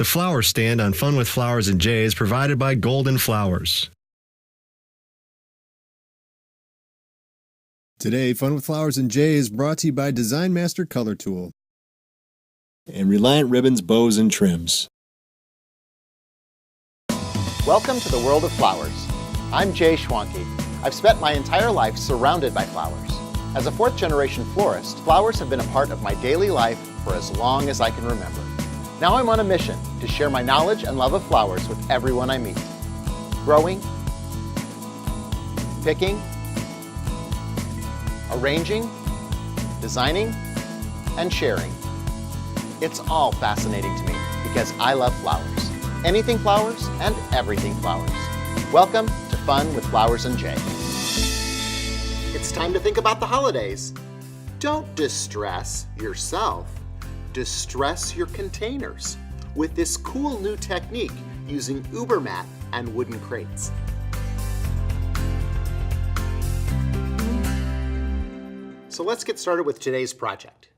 The flower stand on Fun with Flowers and J is provided by Golden Flowers. Today, Fun with Flowers and J is brought to you by Design Master Color Tool and Reliant Ribbon's Bows and Trims. Welcome to the world of flowers. I'm Jay Schwanke. I've spent my entire life surrounded by flowers. As a fourth-generation florist, flowers have been a part of my daily life for as long as I can remember. Now I'm on a mission to share my knowledge and love of flowers with everyone I meet. Growing, picking, arranging, designing, and sharing. It's all fascinating to me because I love flowers. Anything flowers and everything flowers. Welcome to Fun with Flowers and J. It's time to think about the holidays. Don't distress yourself. Distress your containers with this cool new technique using Uber mat and wooden crates. So let's get started with today's project.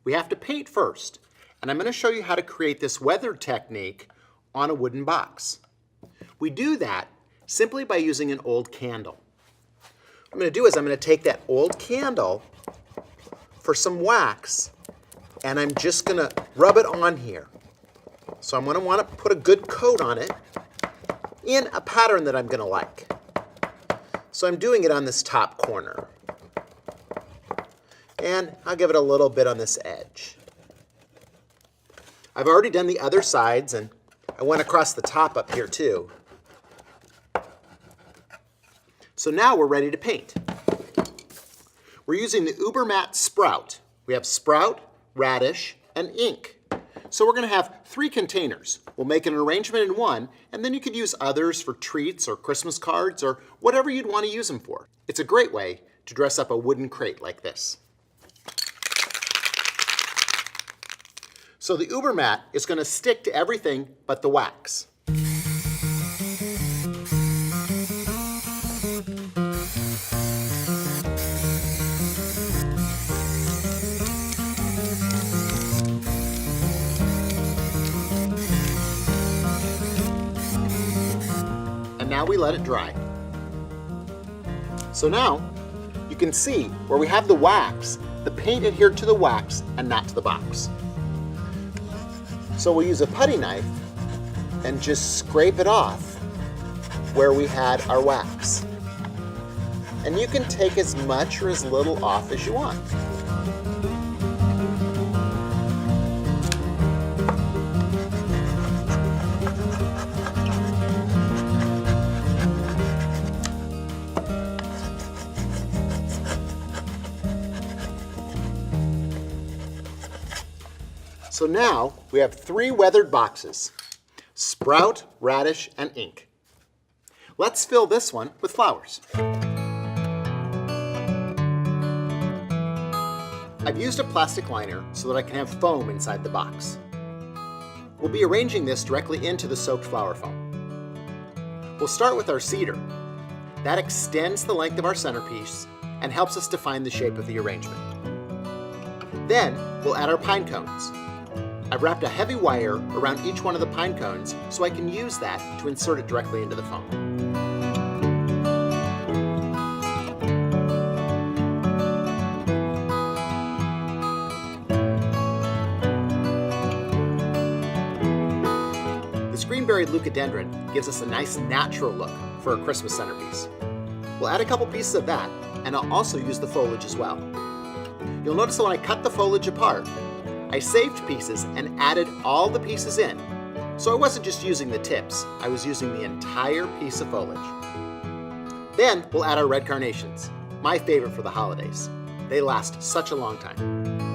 We have to paint first, and I'm going to show you how to create this weather technique on a wooden box. We do that simply by using an old candle. What I'm going to do is I'm going to take that old candle for some wax, and I'm just going to rub it on here. So I'm going to want to put a good coat on it in a pattern that I'm going to like. So I'm doing it on this top corner. And I'll give it a little bit on this edge. I've already done the other sides, and I went across the top up here too. So now we're ready to paint. We're using the Uber Mat Sprout. We have Sprout, Radish, and ink. So we're going to have 3 containers. We'll make an arrangement in one, and then you could use others for treats or Christmas cards or whatever you'd want to use them for. It's a great way to dress up a wooden crate like this. So the Uber mat is going to stick to everything but the wax. Now we let it dry. So now you can see where we have the wax, the paint adhered to the wax and not to the box. So we'll use a putty knife and just scrape it off where we had our wax. And you can take as much or as little off as you want. So now we have 3 weathered boxes: Sprout, Radish, and ink. Let's fill this one with flowers. I've used a plastic liner so that I can have foam inside the box. We'll be arranging this directly into the soaked flower foam. We'll start with our cedar. That extends the length of our centerpiece and helps us define the shape of the arrangement. Then we'll add our pine cones. I've wrapped a heavy wire around each one of the pine cones so I can use that to insert it directly into the foam. This green-berried leucadendron gives us a nice natural look for a Christmas centerpiece. We'll add a couple pieces of that, and I'll also use the foliage as well. You'll notice that when I cut the foliage apart, I saved pieces and added all the pieces in. So I wasn't just using the tips, I was using the entire piece of foliage. Then we'll add our red carnations, my favorite for the holidays. They last such a long time.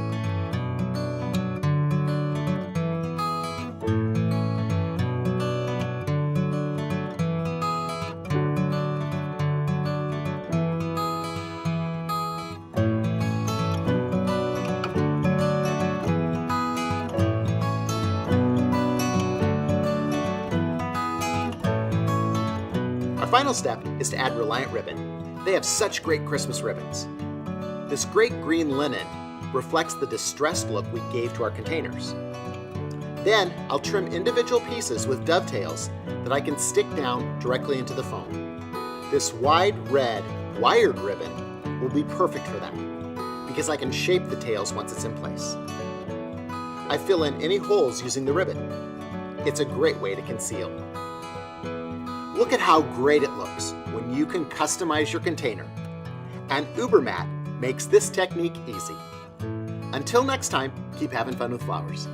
Our final step is to add Reliant Ribbon. They have such great Christmas ribbons. This great green linen reflects the distressed look we gave to our containers. Then I'll trim individual pieces with dovetails that I can stick down directly into the foam. This wide red wired ribbon will be perfect for that because I can shape the tails once it's in place. I fill in any holes using the ribbon. It's a great way to conceal. Look at how great it looks when you can customize your container. And Ubermat makes this technique easy. Until next time, keep having fun with flowers.